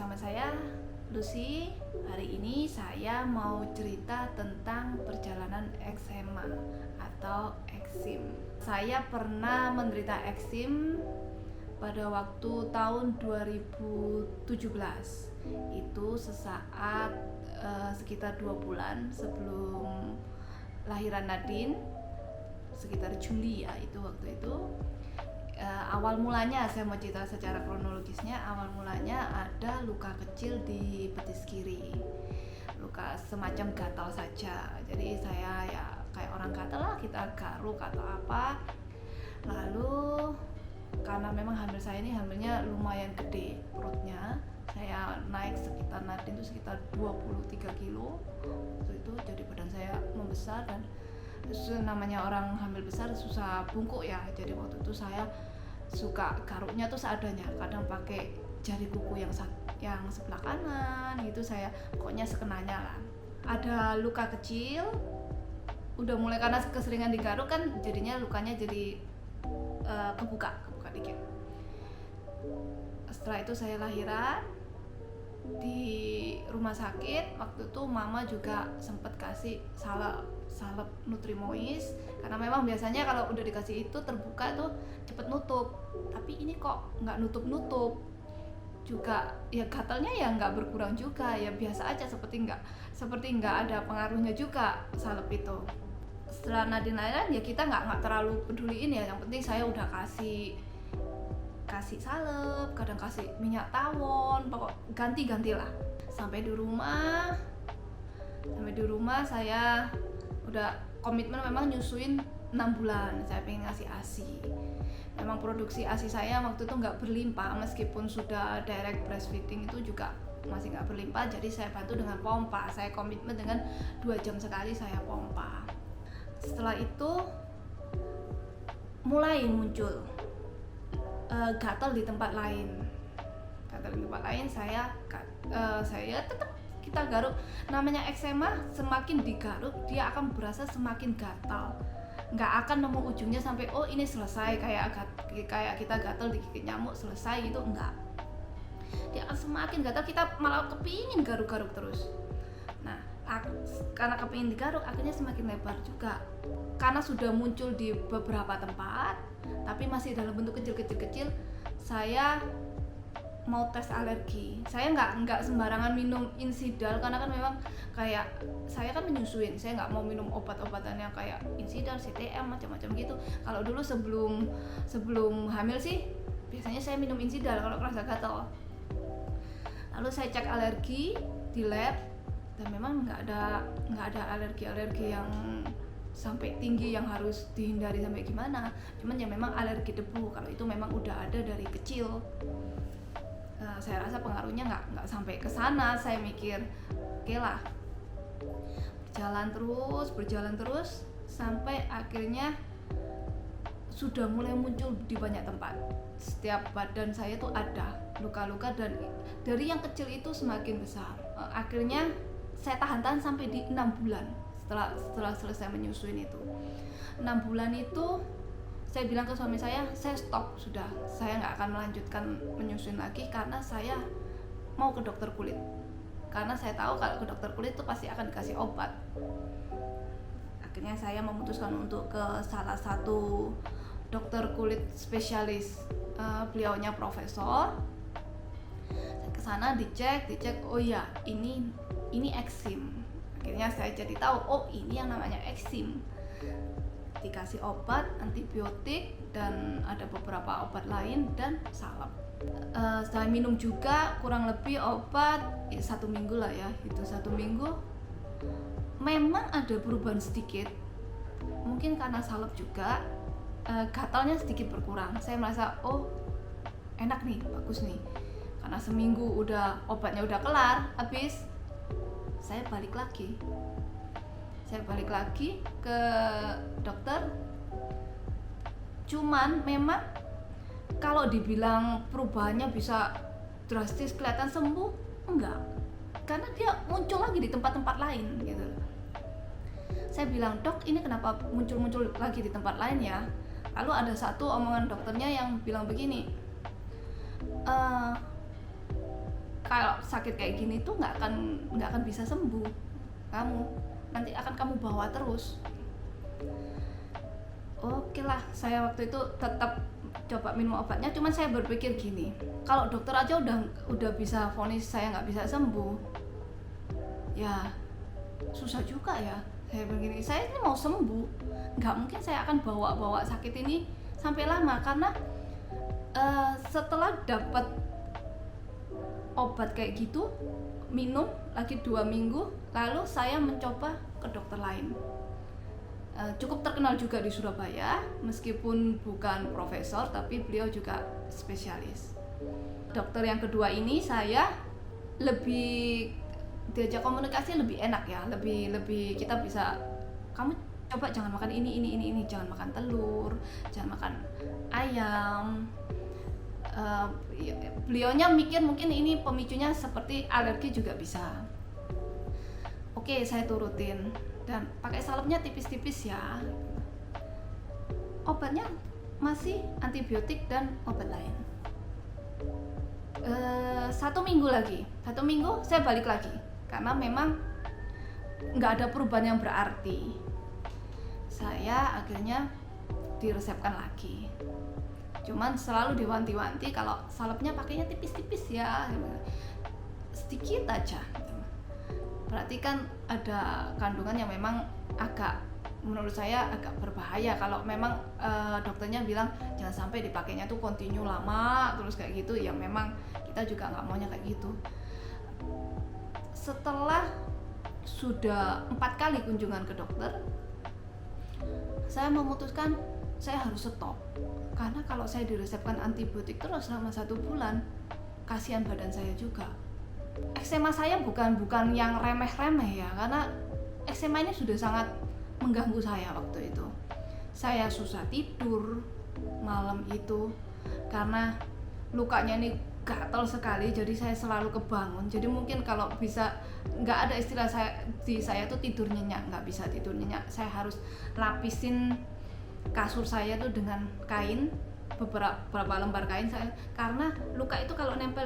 bersama saya Lucy. Hari ini saya mau cerita tentang perjalanan eczema atau eksim. Saya pernah menderita eksim pada waktu tahun 2017. Itu sesaat sekitar 2 bulan sebelum lahiran Nadine, sekitar Juli ya itu waktu itu. Awal mulanya saya mau cerita secara kronologisnya. Awal mulanya ada luka kecil di betis kiri, luka semacam gatal saja. Jadi saya ya kayak orang gatal lah, kita garuk atau apa. Lalu karena memang hamil saya ini hamilnya lumayan gede perutnya, saya naik sekitar Nadine itu sekitar 23 kilo waktu itu. Jadi badan saya membesar dan namanya orang hamil besar susah bungkuk ya. Jadi waktu itu saya suka garuknya tuh seadanya, kadang pakai jari kuku yang sebelah kanan gitu. Saya pokoknya sekenanya lah. Ada luka kecil, udah mulai karena keseringan digaruk kan jadinya lukanya jadi kebuka dikit. Setelah itu saya lahiran di rumah sakit. Waktu itu mama juga sempat kasih salep Nutrimois, karena memang biasanya kalau udah dikasih itu terbuka tuh cepet nutup, tapi ini kok nggak nutup juga. Ya gatalnya ya nggak berkurang juga, ya biasa aja, seperti nggak ada pengaruhnya juga salep itu. Setelah Nadine lahiran ya kita nggak terlalu peduliin ya, yang penting saya udah kasih salep, kadang kasih minyak tawon, pokok ganti-gantilah. Sampai di rumah saya udah komitmen memang nyusuin 6 bulan. Saya pengen ngasih ASI. Memang produksi ASI saya waktu itu nggak berlimpah, meskipun sudah direct breastfeeding itu juga masih nggak berlimpah. Jadi saya bantu dengan pompa. Saya komitmen dengan 2 jam sekali saya pompa. Setelah itu mulai muncul gatal di tempat lain. Saya tetap kita garuk. Namanya eksema, semakin digaruk dia akan berasa semakin gatal, nggak akan nemu ujungnya sampai oh ini selesai, kayak kita gatal digigit nyamuk selesai gitu, enggak. Dia akan semakin gatal, kita malah kepingin garuk-garuk terus. Nah, karena kepingin digaruk akhirnya semakin lebar juga, karena sudah muncul di beberapa tempat tapi masih dalam bentuk kecil. Saya mau tes alergi. Saya nggak sembarangan minum Insidal, karena kan memang kayak saya kan menyusuin, saya nggak mau minum obat-obatan yang kayak Insidal, CTM, macam-macam gitu. Kalau dulu sebelum hamil sih biasanya saya minum Insidal kalau kerasa gatal. Lalu saya cek alergi di lab dan memang nggak ada alergi yang sampai tinggi yang harus dihindari sampai gimana. Cuman ya memang alergi debu, kalau itu memang udah ada dari kecil. Saya rasa pengaruhnya nggak sampai ke sana. Saya mikir oke lah, berjalan terus sampai akhirnya sudah mulai muncul di banyak tempat. Setiap badan saya tuh ada luka-luka, dan dari yang kecil itu semakin besar. Akhirnya saya tahan sampai di 6 bulan setelah selesai menyusuin itu. 6 bulan itu saya bilang ke suami saya stop sudah, saya nggak akan melanjutkan menyusuin lagi, karena saya mau ke dokter kulit. Karena saya tahu kalau ke dokter kulit itu pasti akan dikasih obat. Akhirnya saya memutuskan untuk ke salah satu dokter kulit spesialis, beliaunya profesor. Saya ke sana dicek, oh ya ini eksim. Akhirnya saya jadi tahu, oh ini yang namanya eksim. Dikasih obat antibiotik dan ada beberapa obat lain dan salep. Saya minum juga kurang lebih obat 1 minggu lah ya, itu 1 minggu. Memang ada perubahan sedikit, mungkin karena salep juga. Gatalnya sedikit berkurang. Saya merasa oh enak nih, bagus nih, karena seminggu obatnya udah kelar habis. Saya balik lagi ke dokter. Cuman memang kalau dibilang perubahannya bisa drastis kelihatan sembuh, enggak, karena dia muncul lagi di tempat-tempat lain gitu. Saya bilang, dok ini kenapa muncul lagi di tempat lain ya? Lalu ada satu omongan dokternya yang bilang begini, kalau sakit kayak gini tuh nggak akan bisa sembuh, kamu nanti akan kamu bawa terus. Oke lah, saya waktu itu tetap coba minum obatnya. Cuman saya berpikir gini, kalau dokter aja udah bisa vonis saya nggak bisa sembuh, ya susah juga ya. Saya begini, saya ini mau sembuh, nggak mungkin saya akan bawa sakit ini sampai lama. Karena setelah dapat obat kayak gitu, minum lagi 2 minggu, lalu saya mencoba ke dokter lain. Cukup terkenal juga di Surabaya, meskipun bukan profesor tapi beliau juga spesialis. Dokter yang kedua ini saya lebih diajak komunikasi lebih enak ya, lebih kita bisa, kamu coba jangan makan ini, jangan makan telur, jangan makan ayam. Beliaunya mikir mungkin ini pemicunya seperti alergi juga bisa. Oke, saya turutin dan pakai salepnya tipis-tipis ya. Obatnya masih antibiotik dan obat lain. 1 minggu saya balik lagi karena memang nggak ada perubahan yang berarti. Saya akhirnya diresepkan lagi. Cuman selalu diwanti-wanti kalau salepnya pakainya tipis-tipis ya, sedikit aja. Berarti kan ada kandungan yang memang menurut saya agak berbahaya. Kalau memang dokternya bilang jangan sampai dipakainya tuh kontinu lama terus kayak gitu, ya memang kita juga nggak maunya kayak gitu. Setelah sudah 4 kali kunjungan ke dokter, saya memutuskan saya harus stop. Karena kalau saya diresepkan antibiotik terus selama 1 bulan, kasihan badan saya juga. Eksema saya bukan yang remeh-remeh ya, karena eksema ini sudah sangat mengganggu saya waktu itu. Saya susah tidur malam itu karena lukanya ini gatal sekali, jadi saya selalu kebangun. Jadi mungkin kalau bisa, nggak ada istilah saya tuh tidur nyenyak, nggak bisa tidur nyenyak. Saya harus lapisin kasur saya tuh dengan kain, beberapa lembar kain saya, karena luka itu kalau nempel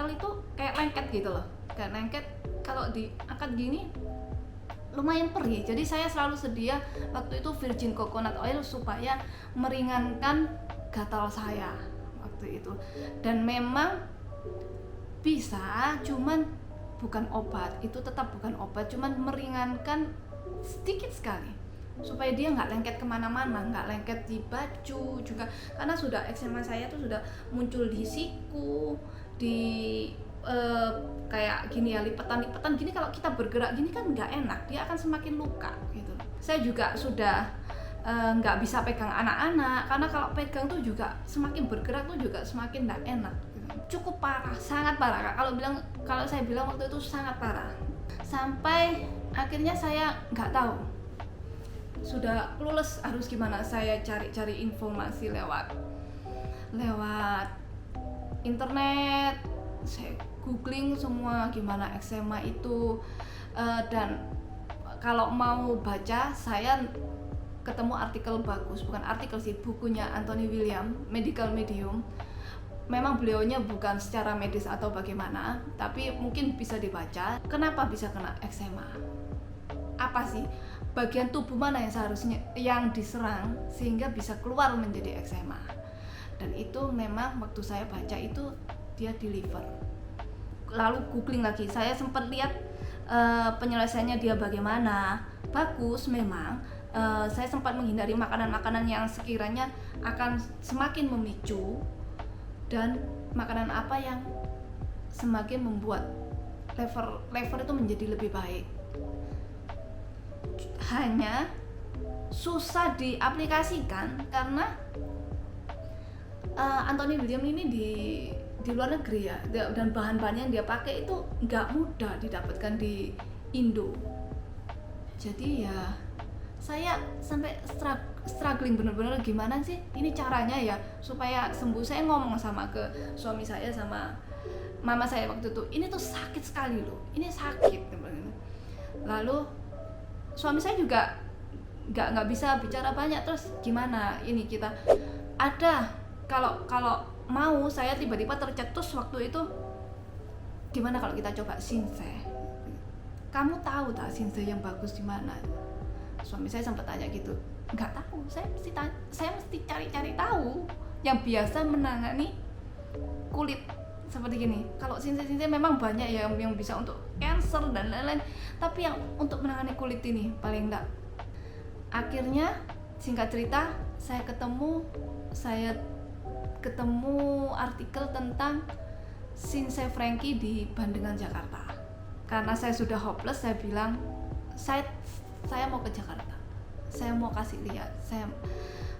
itu kayak lengket gitu loh, kayak lengket kalau diangkat gini lumayan perih. Jadi saya selalu sedia waktu itu virgin coconut oil supaya meringankan gatal saya waktu itu. Dan memang bisa, cuman bukan obat, itu tetap bukan obat, cuman meringankan sedikit sekali supaya dia nggak lengket kemana-mana, nggak lengket di baju juga, karena sudah eksema saya tuh sudah muncul di siku, di kayak gini ya, lipetan gini. Kalau kita bergerak gini kan nggak enak, dia akan semakin luka gitu. Saya juga sudah nggak bisa pegang anak-anak, karena kalau pegang tuh juga semakin bergerak tuh juga semakin nggak enak gitu. Cukup parah, sangat parah. Kalau saya bilang waktu itu sangat parah, sampai akhirnya saya nggak tahu sudah clueless harus gimana. Saya cari informasi lewat internet, saya googling semua gimana eksema itu, dan kalau mau baca saya ketemu artikel bagus, bukan artikel sih, bukunya Anthony William, Medical Medium. Memang beliaunya bukan secara medis atau bagaimana, tapi mungkin bisa dibaca kenapa bisa kena eksema, apa sih bagian tubuh mana yang seharusnya yang diserang sehingga bisa keluar menjadi eksema. Dan itu memang waktu saya baca itu dia di liver. Lalu googling lagi, saya sempat lihat penyelesaiannya dia bagaimana, bagus memang. Saya sempat menghindari makanan-makanan yang sekiranya akan semakin memicu, dan makanan apa yang semakin membuat liver itu menjadi lebih baik. Hanya susah diaplikasikan karena Anthony William ini di luar negeri ya, dan bahan-bahan yang dia pakai itu nggak mudah didapatkan di Indo. Jadi ya saya sampai struggling bener-bener gimana sih ini caranya ya supaya sembuh. Saya ngomong sama ke suami saya sama mama saya waktu itu, ini tuh sakit sekali loh, ini sakit. Lalu suami saya juga nggak bisa bicara banyak. Terus gimana ini kita ada, kalau mau saya tiba-tiba tercetus waktu itu gimana kalau kita coba Shinsei? Kamu tahu tak Shinsei yang bagus di mana? Suami saya sempat tanya gitu. Nggak tahu, saya mesti cari-cari tahu yang biasa menangani kulit seperti gini. Kalau Shinsei memang banyak ya yang bisa untuk cancer dan lain-lain, tapi yang untuk menangani kulit ini paling enggak. Akhirnya singkat cerita, saya ketemu artikel tentang Shinsei Franky di Bandengan Jakarta. Karena saya sudah hopeless, saya bilang saya mau ke Jakarta, saya mau kasih lihat. Saya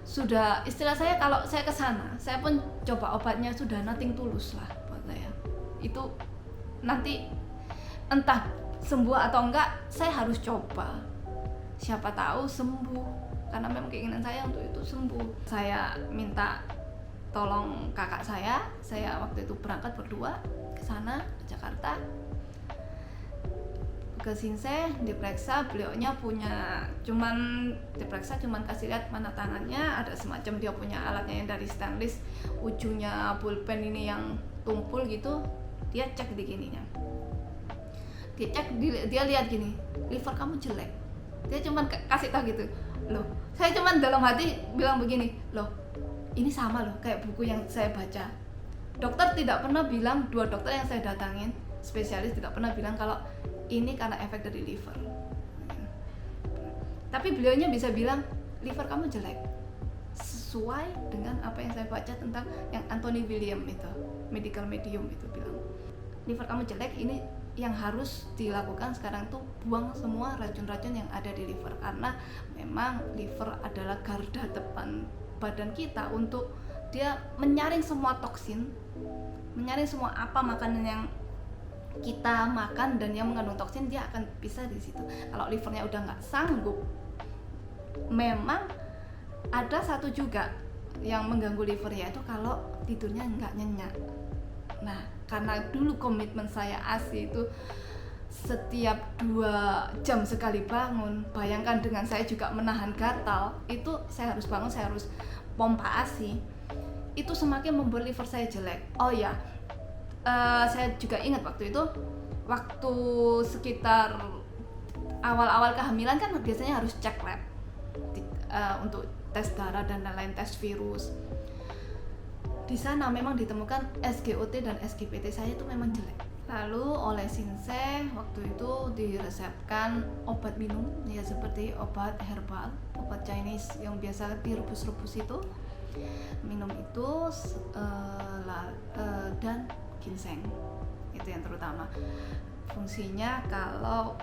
sudah, istilah saya kalau saya ke sana, saya pun coba obatnya sudah nothing tulus lah buat saya. Itu nanti entah sembuh atau enggak, saya harus coba. Siapa tahu sembuh, karena memang keinginan saya untuk itu sembuh. Saya minta tolong kakak saya waktu itu berangkat berdua ke sana, ke Jakarta, ke Shinsei, diperiksa. Beliaunya diperiksa cuman kasih lihat mana tangannya, ada semacam dia punya alatnya yang dari stainless, ujungnya pulpen ini yang tumpul gitu. Dia cek di gininya, dia lihat gini, liver kamu jelek. Dia cuman kasih tahu gitu. Loh, saya cuman dalam hati bilang begini, loh ini sama loh kayak buku yang saya baca. Dokter tidak pernah bilang, 2 dokter yang saya datangin, spesialis, tidak pernah bilang kalau ini karena efek dari liver. Tapi beliaunya bisa bilang liver kamu jelek, sesuai dengan apa yang saya baca tentang yang Anthony William itu, medical medium itu bilang liver kamu jelek. Ini yang harus dilakukan sekarang tuh buang semua racun-racun yang ada di liver, karena memang liver adalah garda depan badan kita untuk dia menyaring semua toksin, menyaring semua apa makanan yang kita makan dan yang mengandung toksin, dia akan bisa di situ. Kalau livernya udah nggak sanggup, memang ada satu juga yang mengganggu liver, yaitu kalau tidurnya nggak nyenyak. Nah, karena dulu komitmen saya ASI itu setiap 2 jam sekali bangun, bayangkan dengan saya juga menahan gatal, itu saya harus bangun, saya harus pompa ASI, itu semakin membuat liver saya jelek. Oh ya, saya juga ingat waktu itu, waktu sekitar awal-awal kehamilan kan biasanya harus cek lab untuk tes darah dan lain-lain, tes virus. Di sana memang ditemukan SGOT dan SGPT saya itu memang jelek. Lalu oleh Shinsei waktu itu diresepkan obat minum, ya seperti obat herbal, obat Chinese yang biasa direbus-rebus itu. Minum itu dan ginseng, itu yang terutama. Fungsinya kalau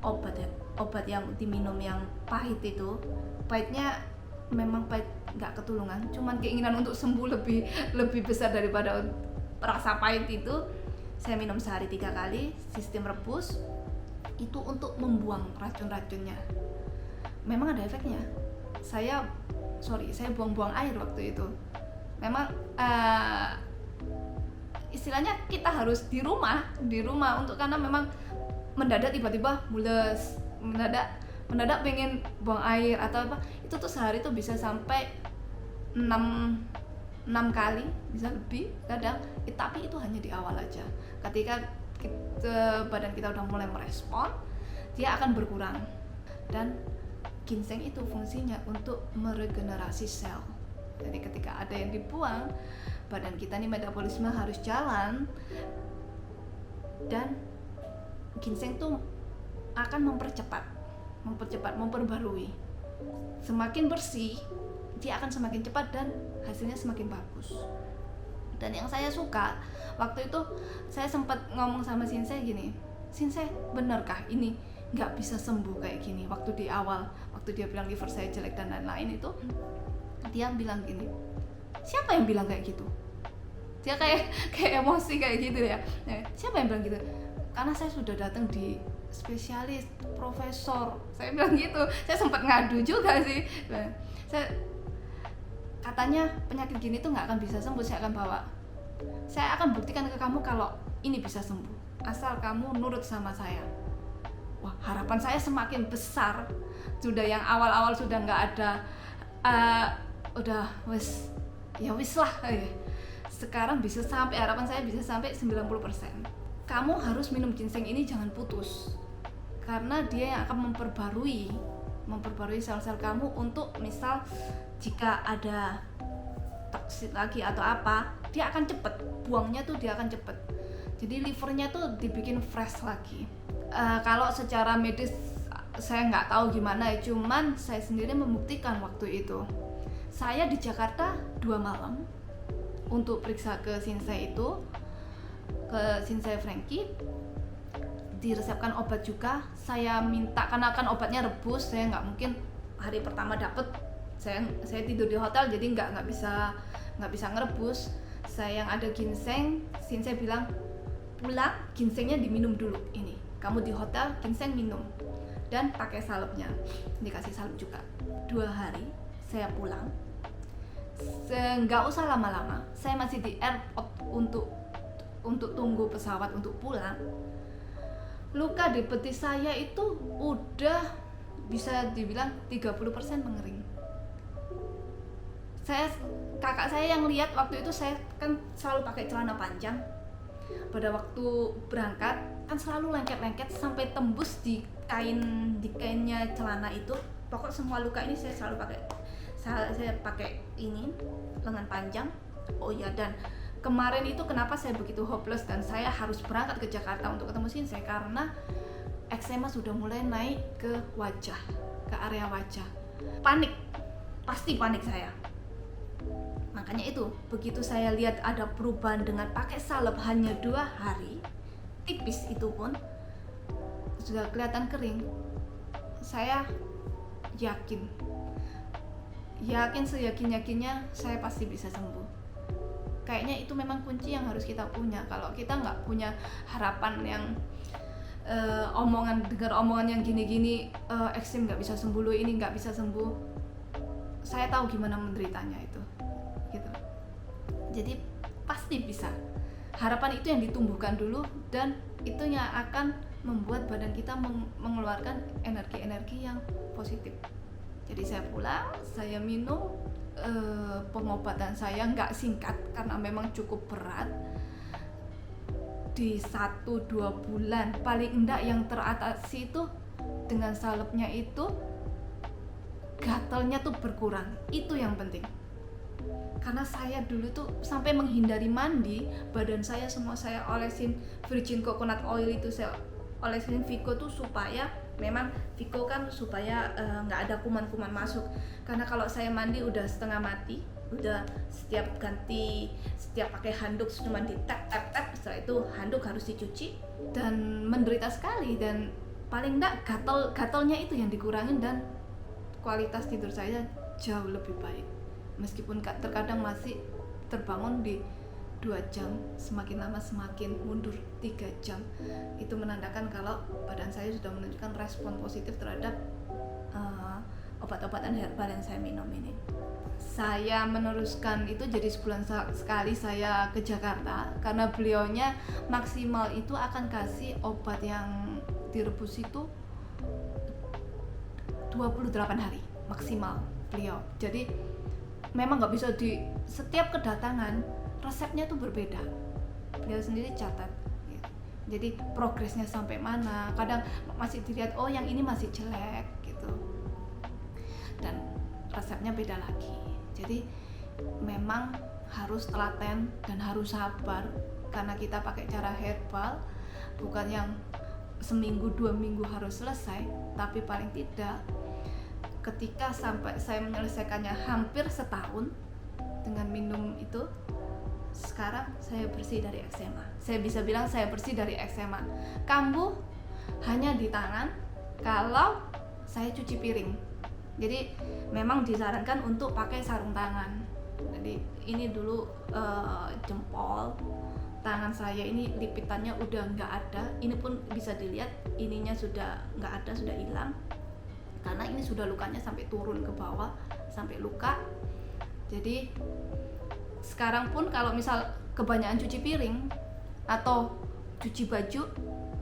obat yang diminum yang pahit itu, pahitnya memang pahit nggak ketulungan, cuman keinginan untuk sembuh lebih besar daripada rasa pahit itu. Saya minum sehari 3 kali, sistem rebus, itu untuk membuang racun-racunnya. Memang ada efeknya. Saya buang-buang air waktu itu. Memang istilahnya kita harus di rumah untuk, karena memang mendadak tiba-tiba mules, mendadak pengen buang air atau apa, itu tuh sehari tuh bisa sampai 6 kali, bisa lebih kadang. Tapi itu hanya di awal aja. Ketika badan kita udah mulai merespon, dia akan berkurang. Dan ginseng itu fungsinya untuk meregenerasi sel. Jadi ketika ada yang dibuang, badan kita nih metabolisme harus jalan, dan ginseng tuh akan mempercepat, memperbarui. Semakin bersih, dia akan semakin cepat dan hasilnya semakin bagus. Dan yang saya suka, waktu itu saya sempat ngomong sama Shinsei gini, Shinsei, benarkah ini nggak bisa sembuh kayak gini? Waktu di awal, waktu dia bilang liver saya jelek dan lain-lain itu, dia bilang gini, siapa yang bilang kayak gitu? Dia kayak emosi kayak gitu ya. Siapa yang bilang gitu? Karena saya sudah datang di spesialis, profesor, saya bilang gitu. Saya sempat ngadu juga sih. Katanya penyakit gini tuh nggak akan bisa sembuh, saya akan buktikan ke kamu kalau ini bisa sembuh, asal kamu nurut sama saya. Wah, harapan saya semakin besar. Sudah yang awal-awal sudah nggak ada, udah wis lah. Sekarang bisa sampai, harapan saya bisa sampai 90%. kamu harus minum ginseng ini jangan putus, karena dia yang akan memperbarui sel-sel kamu untuk misal jika ada toksit lagi atau apa, dia akan cepet buangnya tuh, dia akan cepet. Jadi livernya tuh dibikin fresh lagi. Kalau secara medis saya nggak tahu gimana ya, cuman saya sendiri membuktikan waktu itu. Saya di Jakarta 2 malam untuk periksa ke Shinsei itu, ke Shinsei Franky, diresepkan obat juga. Saya minta, karena kan obatnya rebus, saya nggak mungkin hari pertama dapet. Saya tidur di hotel, jadi nggak bisa ngerebus. Saya yang ada ginseng, Shinsei bilang pulang ginsengnya diminum dulu, ini kamu di hotel ginseng minum dan pakai salepnya, dikasih salep juga. 2 hari saya pulang, nggak usah lama-lama, saya masih di airport untuk tunggu pesawat untuk pulang. Luka di betis saya itu udah bisa dibilang 30% mengering. Kakak saya yang lihat waktu itu, saya kan selalu pakai celana panjang. Pada waktu berangkat kan selalu lengket-lengket sampai tembus di kainnya celana itu. Pokok semua luka ini saya selalu pakai. Saya pakai ini lengan panjang. Oh iya, dan kemarin itu kenapa saya begitu hopeless dan saya harus berangkat ke Jakarta untuk ketemu Shinsei, karena eksema sudah mulai naik ke wajah, ke area wajah. Panik, pasti panik saya. Makanya itu, begitu saya lihat ada perubahan dengan pakai salep hanya 2 hari, tipis itu pun sudah kelihatan kering, saya yakin seyakin-yakinnya saya pasti bisa sembuh. Kayaknya itu memang kunci yang harus kita punya. Kalau kita nggak punya harapan yang dengar omongan yang gini-gini, eksim nggak bisa sembuh, lo ini nggak bisa sembuh, saya tahu gimana menderitanya itu gitu. Jadi pasti bisa. Harapan itu yang ditumbuhkan dulu, dan itu yang akan membuat badan kita mengeluarkan energi-energi yang positif. Jadi saya pulang, saya minum pengobatan saya nggak singkat karena memang cukup berat. Di 1-2 bulan paling enggak yang teratasi itu dengan salepnya itu, gatalnya tuh berkurang. Itu yang penting. Karena saya dulu tuh sampai menghindari mandi, badan saya semua saya olesin virgin coconut oil itu, saya olesin Vico tuh supaya memang Vico kan supaya nggak ada kuman-kuman masuk. Karena kalau saya mandi udah setengah mati, udah setiap pakai handuk cuma di tap, setelah itu handuk harus dicuci, dan menderita sekali. Dan paling enggak gatalnya itu yang dikurangin, dan kualitas tidur saya jauh lebih baik. Meskipun terkadang masih terbangun di 2 jam, semakin lama semakin mundur 3 jam. Itu menandakan kalau badan saya sudah menunjukkan respon positif terhadap obat-obatan herbal yang saya minum ini. Saya meneruskan itu, jadi sebulan sekali saya ke Jakarta, karena beliaunya maksimal itu akan kasih obat yang direbus itu 28 hari maksimal beliau. Jadi memang nggak bisa di setiap kedatangan resepnya tuh berbeda, beliau sendiri catat gitu. Jadi progresnya sampai mana, kadang masih dilihat oh yang ini masih jelek gitu, dan resepnya beda lagi. Jadi memang harus telaten dan harus sabar, karena kita pakai cara herbal, bukan yang seminggu 2 minggu harus selesai, tapi paling tidak ketika sampai saya menyelesaikannya hampir setahun dengan minum itu, sekarang saya bersih dari eksema. Saya bisa bilang saya bersih dari eksema. Kambuh hanya di tangan kalau saya cuci piring. Jadi memang disarankan untuk pakai sarung tangan. Jadi ini dulu jempol tangan saya ini lipitannya udah nggak ada. Ini pun bisa dilihat ininya sudah nggak ada, sudah hilang. Karena ini sudah lukanya sampai turun ke bawah, sampai luka. Jadi sekarang pun kalau misal kebanyakan cuci piring atau cuci baju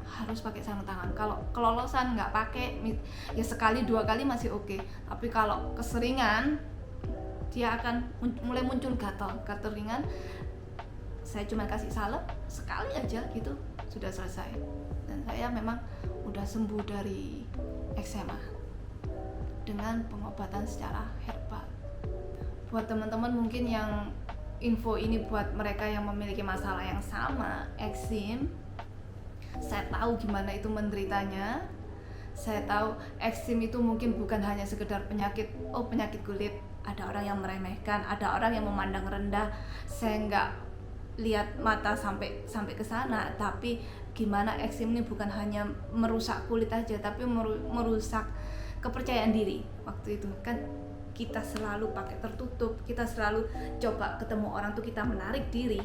harus pakai sarung tangan. Kalau kelolosan nggak pakai, ya sekali 2 kali masih oke. Tapi kalau keseringan, dia akan mulai muncul gatal ringan. Saya cuma kasih salep sekali aja gitu, sudah selesai. Dan saya memang udah sembuh dari eczema dengan pengobatan secara herbal. Buat teman-teman mungkin yang info ini buat mereka yang memiliki masalah yang sama, eksim, saya tahu gimana itu menderitanya. Saya tahu eksim itu mungkin bukan hanya sekedar penyakit kulit. Ada orang yang meremehkan, ada orang yang memandang rendah. Saya nggak lihat mata sampai ke sana, tapi gimana eksim ini bukan hanya merusak kulit aja, tapi merusak kepercayaan diri. Waktu itu kan kita selalu pakai tertutup, kita selalu coba ketemu orang tuh kita menarik diri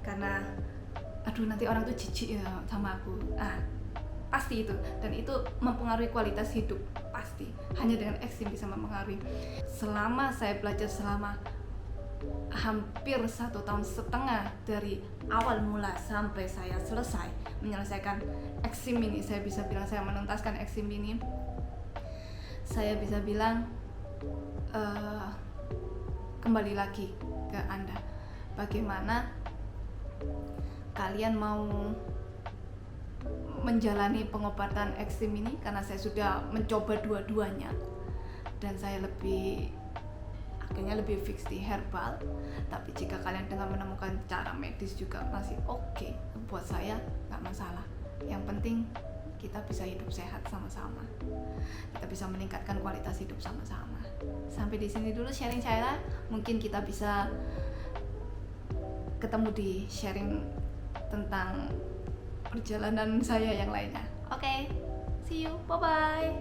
karena aduh nanti orang tuh jijik ya sama aku. Pasti itu, dan itu mempengaruhi kualitas hidup, pasti hanya dengan eksim bisa mempengaruhi. Selama saya belajar selama hampir 1,5 tahun dari awal mula sampai saya selesai menyelesaikan eksim ini, saya bisa bilang saya menuntaskan eksim ini. Saya bisa bilang kembali lagi ke Anda, bagaimana kalian mau menjalani pengobatan eksim ini, karena saya sudah mencoba dua-duanya dan saya akhirnya lebih fix di herbal. Tapi jika kalian dengan menemukan cara medis juga masih oke, buat saya nggak masalah. Yang penting kita bisa hidup sehat sama-sama, kita bisa meningkatkan kualitas hidup sama-sama. Sampai di sini dulu sharing saya, mungkin kita bisa ketemu di sharing tentang perjalanan saya yang lainnya. Oke, see you, bye bye.